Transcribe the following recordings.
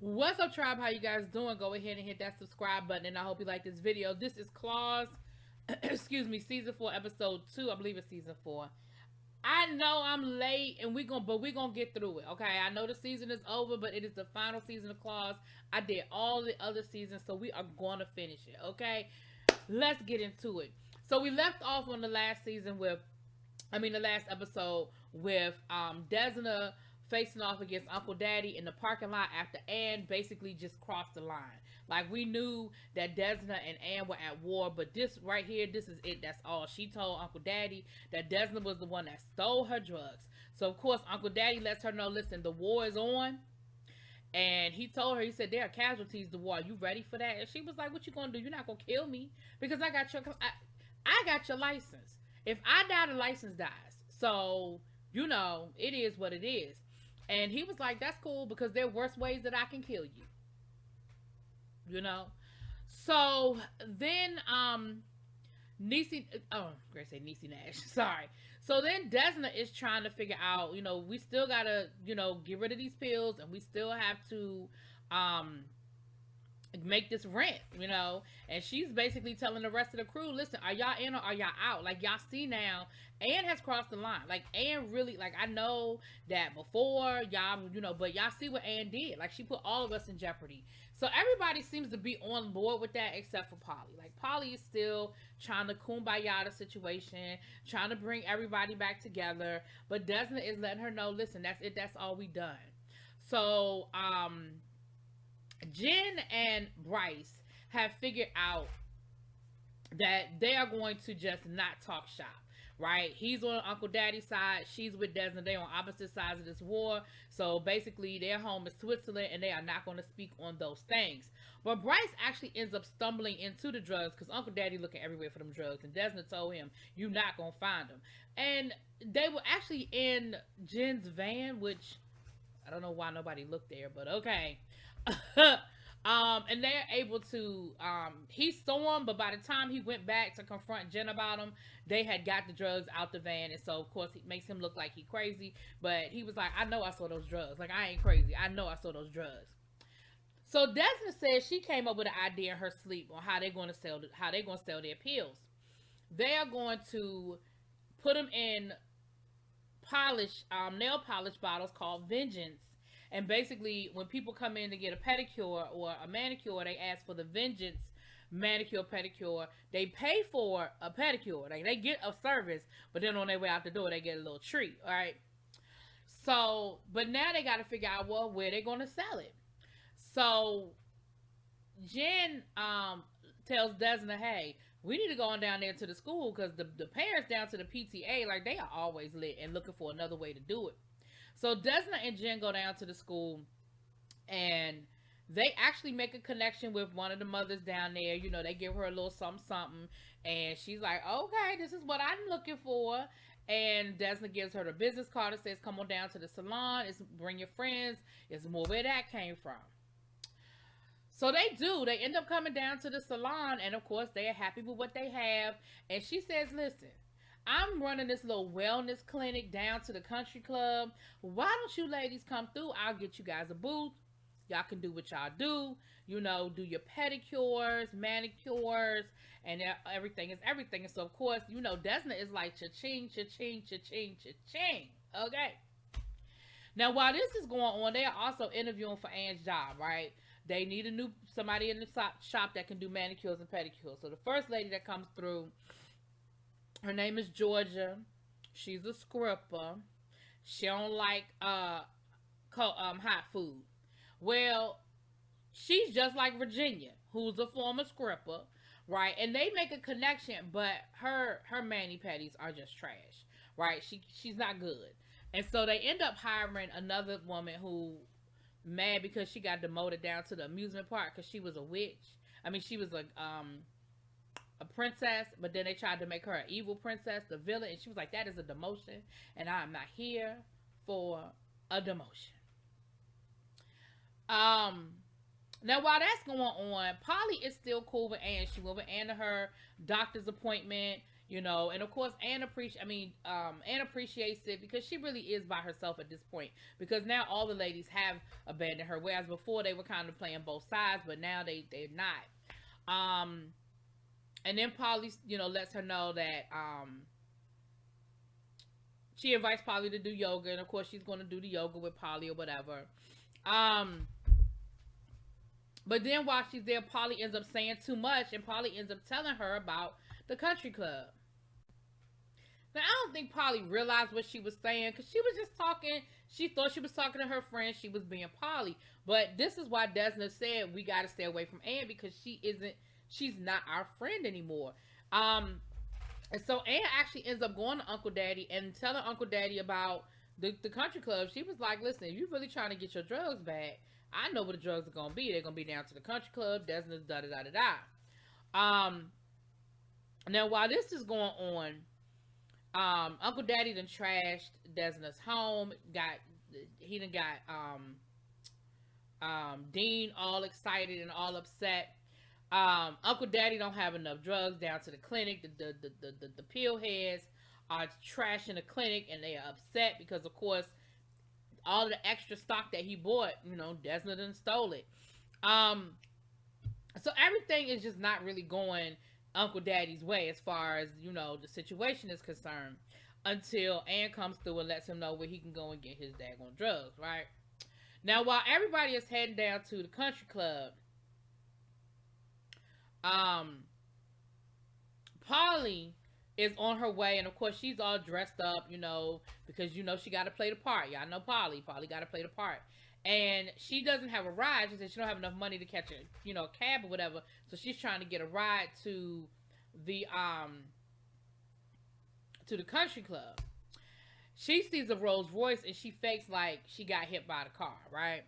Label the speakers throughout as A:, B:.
A: What's up, tribe? How you guys doing? Go ahead and hit that subscribe button, and I hope you like this video. This is Claus, excuse me, season 4, episode 2. I believe it's season 4. I know I'm late, and we're gonna get through it. Okay, I know the season is over, but it is the final season of Claus. I did all the other seasons, so we are gonna finish it. Okay, let's get into it. So we left off on the last season with, the last episode with Desna facing off against Uncle Daddy in the parking lot after Ann basically just crossed the line. Like, we knew that Desna and Ann were at war, but this right here, this is it. That's all. She told Uncle Daddy that Desna was the one that stole her drugs. So, of course, Uncle Daddy lets her know, listen, the war is on. And he told her, he said, there are casualties to the war. Are you ready for that? And she was like, what you gonna do? You're not gonna kill me because I got your license. If I die, the license dies. So, it is what it is. And he was like, that's cool because there are worse ways that I can kill you. So then Niecy, Niecy Nash, sorry. So then Desna is trying to figure out, we still gotta, get rid of these pills, and we still have to make this rent, and she's basically telling the rest of the crew, listen, are y'all in or are y'all out? Like, y'all see now, Ann has crossed the line. Like, Ann really, like, I know that before y'all, but y'all see what Ann did. Like, she put all of us in jeopardy. So everybody seems to be on board with that except for Polly. Like, Polly is still trying to kumbaya the situation, trying to bring everybody back together, but Desna is letting her know, listen, that's it, that's all we done. So Jen and Bryce have figured out that they are going to just not talk shop, right? He's on Uncle Daddy's side. She's with Desna. They're on opposite sides of this war. So basically, their home is Switzerland, and they are not going to speak on those things. But Bryce actually ends up stumbling into the drugs because Uncle Daddy looking everywhere for them drugs. And Desna told him, you're not going to find them. And they were actually in Jen's van, which I don't know why nobody looked there, but okay. And they're able to, he saw him, but by the time he went back to confront Jen about him, they had got the drugs out the van. And so, of course, it makes him look like he crazy. But he was like, I know I saw those drugs. Like, I ain't crazy. I know I saw those drugs. So Desna says she came up with an idea in her sleep on how they're going to sell their pills. They are going to put them in nail polish bottles called Vengeance. And basically, when people come in to get a pedicure or a manicure, they ask for the Vengeance manicure, pedicure. They pay for a pedicure. Like, they get a service, but then on their way out the door, they get a little treat, all right? So, but now they got to figure out, well, where they're going to sell it. So, Jen tells Desna, hey, we need to go on down there to the school because the parents down to the PTA, like, they are always lit and looking for another way to do it. So Desna and Jen go down to the school, and they actually make a connection with one of the mothers down there. They give her a little something, and she's like, okay, this is what I'm looking for. And Desna gives her the business card that says, come on down to the salon. Bring your friends. It's more where that came from. So they do. They end up coming down to the salon, and of course, they are happy with what they have. And she says, listen, I'm running this little wellness clinic down to the country club. Why don't you ladies come through? I'll get you guys a booth. Y'all can do what y'all do. Do your pedicures, manicures, and everything is everything. And so, of course, Desna is like cha-ching, cha-ching, cha-ching, cha-ching. Okay. Now, while this is going on, they are also interviewing for Ann's job, right? They need somebody in the shop that can do manicures and pedicures. So the first lady that comes through, her name is Georgia. She's a scripper. She don't like hot food. Well, she's just like Virginia, who's a former scripper, right? And they make a connection, but her mani-pedis are just trash, right? She's not good. And so they end up hiring another woman who mad because she got demoted down to the amusement park because she was a witch. She was a princess, but then they tried to make her an evil princess, the villain, and she was like, that is a demotion, and I'm not here for a demotion. Now, while that's going on, Polly is still cool with Ann. She went with Ann to her doctor's appointment. you know. And of course, Anne appreciates it because she really is by herself at this point. Because now all the ladies have abandoned her, whereas before they were kind of playing both sides, but now they're not. Um, and then Polly, you know, lets her know that she invites Polly to do yoga, and of course she's going to do the yoga with Polly or whatever. Um, but then while she's there, Polly ends up saying too much, and Polly ends up telling her about the country club. Now I don't think Polly realized what she was saying because she was just talking. She thought she was talking to her friend. She was being Polly, but this is why Desna said we got to stay away from Anne because she isn't. She's not our friend anymore. And so Anne actually ends up going to Uncle Daddy and telling Uncle Daddy about the country club. She was like, listen, if you're really trying to get your drugs back, I know where the drugs are going to be. They're going to be down to the country club. Desna's da-da-da-da-da. Now, while this is going on, Uncle Daddy done trashed Desna's home. He done got Dean all excited and all upset. Uncle Daddy don't have enough drugs down to the clinic. The pill heads are trashing the clinic and they are upset because, of course, all of the extra stock that he bought, you know, Desna done stole it. So everything is just not really going Uncle Daddy's way as far as, you know, the situation is concerned until Ann comes through and lets him know where he can go and get his daggone drugs, right? Now, while everybody is heading down to the country club, Polly is on her way, and of course she's all dressed up, you know, because you know she got to play the part. Y'all know Polly got to play the part, and she doesn't have a ride. She said she don't have enough money to catch a, you know, cab or whatever, so she's trying to get a ride to the country club. She sees a Rolls Royce and she fakes like she got hit by the car, right?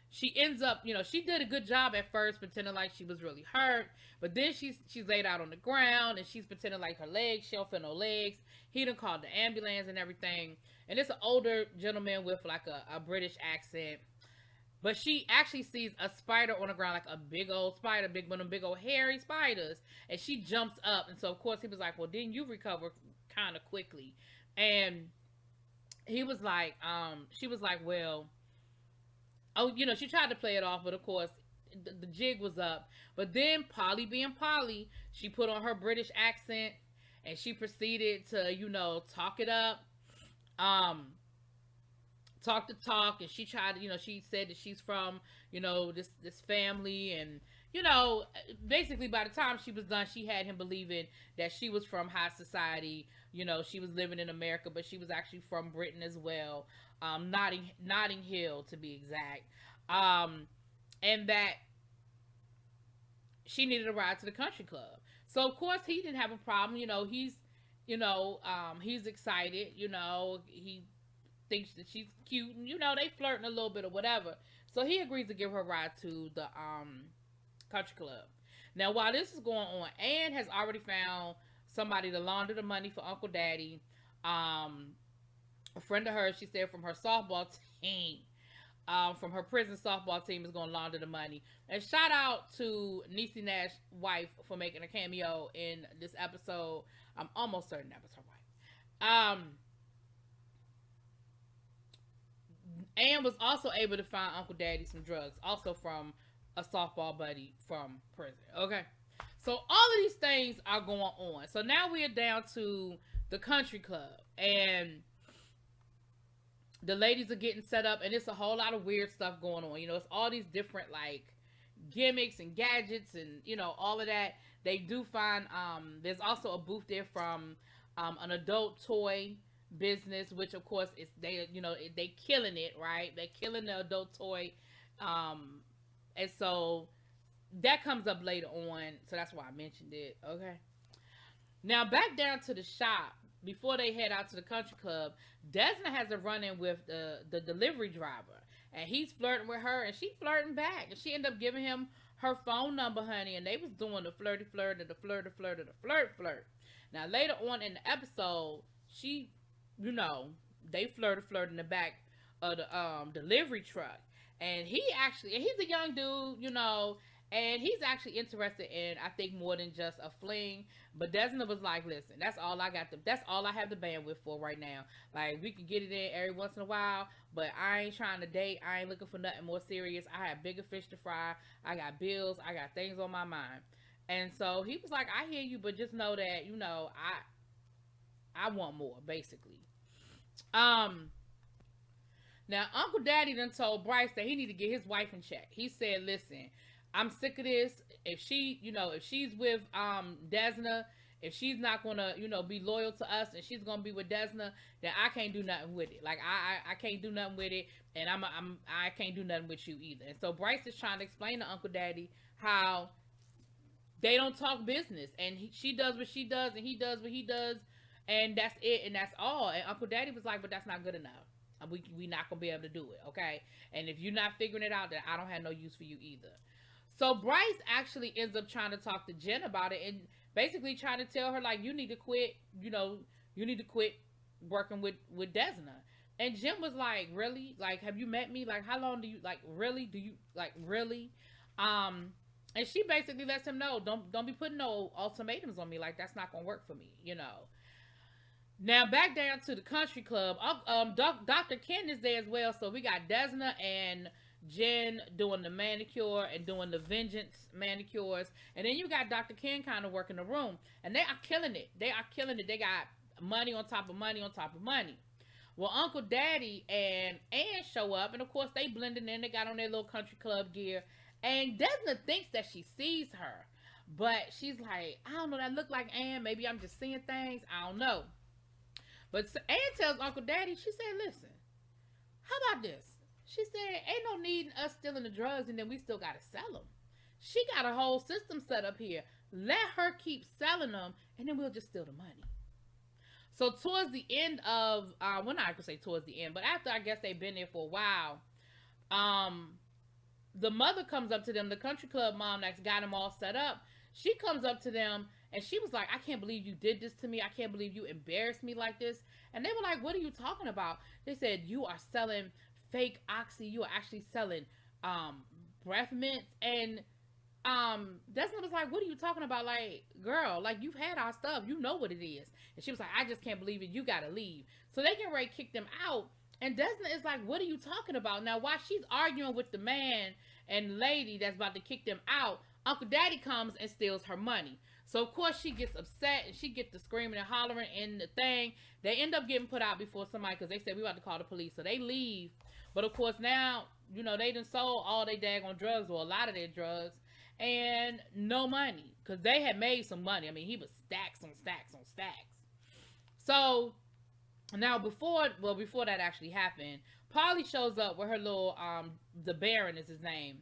A: She ends up, you know, she did a good job at first pretending like she was really hurt, but then she's laid out on the ground and she's pretending like her legs, she don't feel no legs. He done called the ambulance and everything, and it's an older gentleman with like a British accent, but she actually sees a spider on the ground, like a big old spider, one of them big old hairy spiders, and she jumps up, and so of course he was like, well, didn't you recover kind of quickly? And he was like, she was like, well, oh, you know, she tried to play it off, but of course, the jig was up. But then, Polly being Polly, she put on her British accent, and she proceeded to, you know, talk it up, talk the talk, and she tried to, you know, she said that she's from, you know, this family, and, you know, basically by the time she was done, she had him believing that she was from high society, you know, she was living in America, but she was actually from Britain as well. Notting Hill to be exact, and that she needed a ride to the country club. So of course he didn't have a problem. You know, he's excited. You know, he thinks that she's cute, and you know they flirting a little bit or whatever. So he agrees to give her a ride to the country club. Now while this is going on, Anne has already found somebody to launder the money for Uncle Daddy. A friend of hers, she said, from her softball team, from her prison softball team, is going to launder the money. And shout out to Niecy Nash's wife for making a cameo in this episode. I'm almost certain that was her wife. Anne was also able to find Uncle Daddy some drugs, also from a softball buddy from prison. Okay, so all of these things are going on. So now we are down to the country club, and the ladies are getting set up, and it's a whole lot of weird stuff going on. You know, it's all these different like gimmicks and gadgets, and you know all of that. They do find there's also a booth there from an adult toy business, which of course is they killing it, right? They're killing the adult toy, and so that comes up later on. So that's why I mentioned it. Okay, now back down to the shop. Before they head out to the country club, Desna has a run-in with the delivery driver, and he's flirting with her, and she flirting back, and she ended up giving him her phone number, honey, and they was doing the flirty flirt and the flirty flirt and the flirt. Now later on in the episode, she, you know, they flirt in the back of the delivery truck, and he's a young dude, you know, And he's actually interested in, I think, more than just a fling. But Desna was like, listen, that's all I got. That's all I have the bandwidth for right now. Like, we could get it in every once in a while, but I ain't trying to date. I ain't looking for nothing more serious. I have bigger fish to fry. I got bills. I got things on my mind. And so he was like, I hear you, but just know that, I want more, basically. Um, Now, Uncle Daddy done told Bryce that he need to get his wife in check. He said, listen, I'm sick of this. If if she's with Desna, if she's not gonna, be loyal to us and she's gonna be with Desna, then I can't do nothing with it. Like I can't do nothing with it, and I can't do nothing with you either. And so Bryce is trying to explain to Uncle Daddy how they don't talk business, and she does what she does, and he does what he does, and that's it, and that's all. And Uncle Daddy was like, but that's not good enough. We not gonna be able to do it, okay? And if you're not figuring it out, then I don't have no use for you either. So Bryce actually ends up trying to talk to Jen about it, and basically trying to tell her, like, you need to quit. You need to quit working with Desna. And Jen was like, really? Like, have you met me? Like, how long do you really? Do you really? And she basically lets him know, don't be putting no ultimatums on me. Like, that's not gonna work for me. Now back down to the country club. Dr. Ken is there as well. So we got Desna and Jen doing the manicure and doing the vengeance manicures, and then you got Dr. Ken kind of working the room, and they are killing it. They got money on top of money on top of money. Well, Uncle Daddy and Ann show up, and of course they blending in. They got on their little country club gear, and Desna thinks that she sees her, but she's like, I don't know, that look like Ann. Maybe I'm just seeing things. I don't know. But Ann tells Uncle Daddy, she said, listen, how about this? She said, ain't no need in us stealing the drugs and then we still got to sell them. She got a whole system set up here. Let her keep selling them and then we'll just steal the money. So towards the end of, well, not I could say towards the end, but after I guess they've been there for a while, the mother comes up to them, the country club mom that's got them all set up. She comes up to them and she was like, I can't believe you did this to me. I can't believe you embarrassed me like this. And they were like, what are you talking about? They said, you are selling fake oxy. You are actually selling breath mints. And Desmond was like, what are you talking about? Like, girl, like, you've had our stuff. You know what it is. And she was like, I just can't believe it. You got to leave. So they get ready to kick them out. And Desmond is like, what are you talking about? Now, while she's arguing with the man and lady that's about to kick them out, Uncle Daddy comes and steals her money. So, of course, she gets upset and she gets to screaming and hollering in the thing. They end up getting put out before somebody, because they said, we about to call the police. So they leave. But, of course, now, they done sold all their daggone drugs, or a lot of their drugs, and no money, because they had made some money. I mean, he was stacks on stacks on stacks. So, now before that actually happened, Polly shows up with her little, the Baron is his name.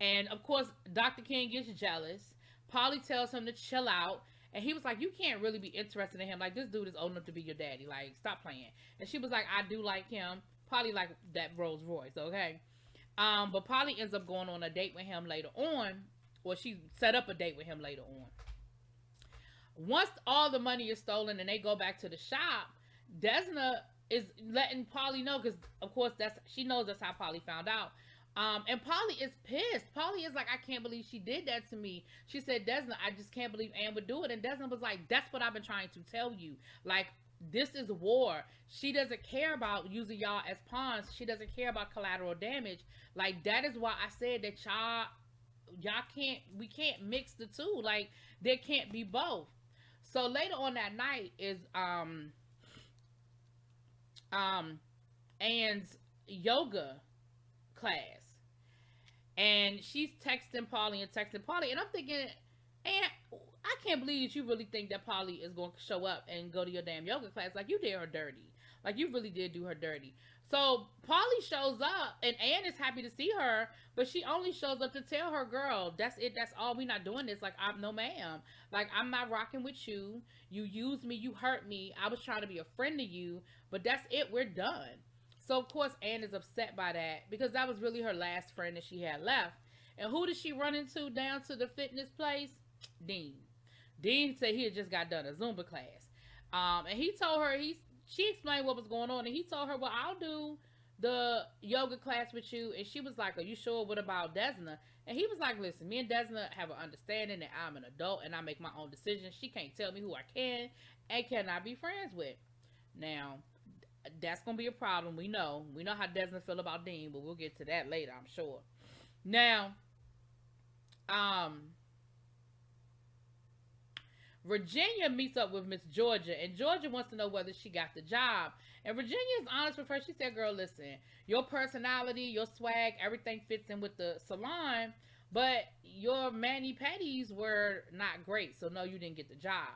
A: And, of course, Dr. King gets jealous. Polly tells him to chill out. And he was like, you can't really be interested in him. Like, this dude is old enough to be your daddy. Like, stop playing. And she was like, I do like him. Polly like that Rolls Royce, okay? But Polly ends up going on a date with him later on. Or she set up a date with him later on. Once all the money is stolen and they go back to the shop, Desna is letting Polly know, because, of course, she knows that's how Polly found out. And Polly is pissed. Polly is like, I can't believe she did that to me. She said, Desna, I just can't believe Ann would do it. And Desna was like, that's what I've been trying to tell you. Like, this is war. She doesn't care about using y'all as pawns. She doesn't care about collateral damage. Like, that is why I said that we can't mix the two. Like, there can't be both. So later on that night is Ann's yoga class. And she's texting Polly, and I'm thinking, Ann, I can't believe you really think that Polly is going to show up and go to your damn yoga class. Like, you did her dirty. Like, you really did do her dirty. So Polly shows up, and Ann is happy to see her, but she only shows up to tell her, girl, that's it, that's all, we not doing this. Like, no ma'am. Like, I'm not rocking with you. You used me, you hurt me. I was trying to be a friend to you, but that's it, we're done. So, of course, Ann is upset by that, because that was really her last friend that she had left. And who did she run into down to the fitness place? Dean. Dean said he had just got done a Zumba class. And he told her, she explained what was going on, and he told her, well, I'll do the yoga class with you?" And she was like, "Are you sure? What about Desna?" And he was like, "Listen, me and Desna have an understanding that I'm an adult and I make my own decisions. She can't tell me who I can and cannot be friends with." Now, that's gonna be a problem. We know how Desna feel about Dean, but we'll get to that later, I'm sure. Now, um, Virginia meets up with Miss Georgia, and Georgia wants to know whether she got the job. And Virginia is honest with her. She said, "Girl, listen, your personality, your swag, everything fits in with the salon, but your mani-pedis were not great, so no, you didn't get the job."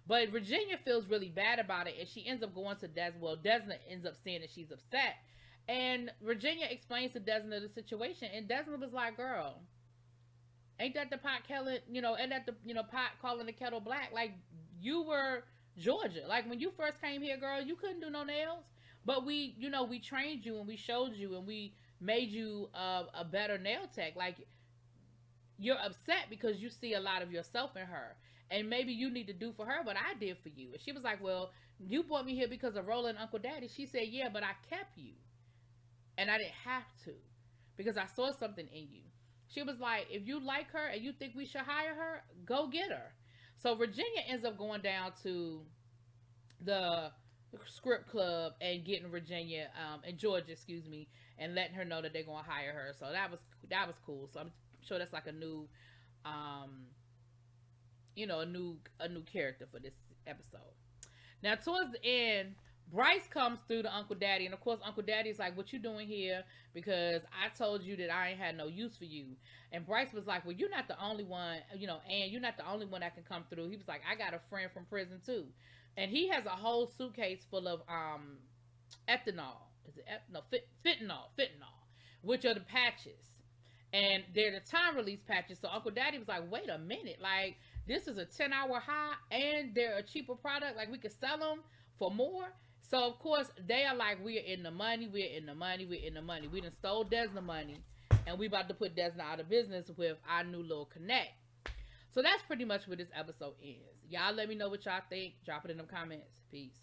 A: But Virginia feels really bad about it, and she ends up going to Des. Well, Desna ends up saying that she's upset, and Virginia explains to Desna the situation, and Desna was like, "Girl, ain't that the pot calling, ain't that the, pot calling the kettle black? Like, you were Georgia. Like, when you first came here, girl, you couldn't do no nails. But we trained you and we showed you and we made you a better nail tech. Like, you're upset because you see a lot of yourself in her. And maybe you need to do for her what I did for you." And she was like, "Well, you brought me here because of Roland Uncle Daddy." She said, "Yeah, but I kept you. And I didn't have to. Because I saw something in you." She was like, "If you like her and you think we should hire her, go get her." So Virginia ends up going down to the script club and getting Virginia and Georgia, excuse me, and letting her know that they're going to hire her. So that was cool. So I'm sure that's like a new, a new character for this episode. Now towards the end, Bryce comes through to Uncle Daddy, and of course Uncle Daddy's like, "What you doing here? Because I told you that I ain't had no use for you." And Bryce was like, "Well, you're not the only one, and you're not the only one that can come through." He was like, "I got a friend from prison too." And he has a whole suitcase full of ethanol. Is it no fentanyl, which are the patches. And they're the time release patches. So Uncle Daddy was like, "Wait a minute, like, this is a 10-hour high and they're a cheaper product, like we could sell them for more." So of course they are like, "We're in the money, we're in the money, we're in the money. We done stole Desna money and we about to put Desna out of business with our new little connect." So that's pretty much where this episode ends. Y'all let me know what y'all think. Drop it in the comments. Peace.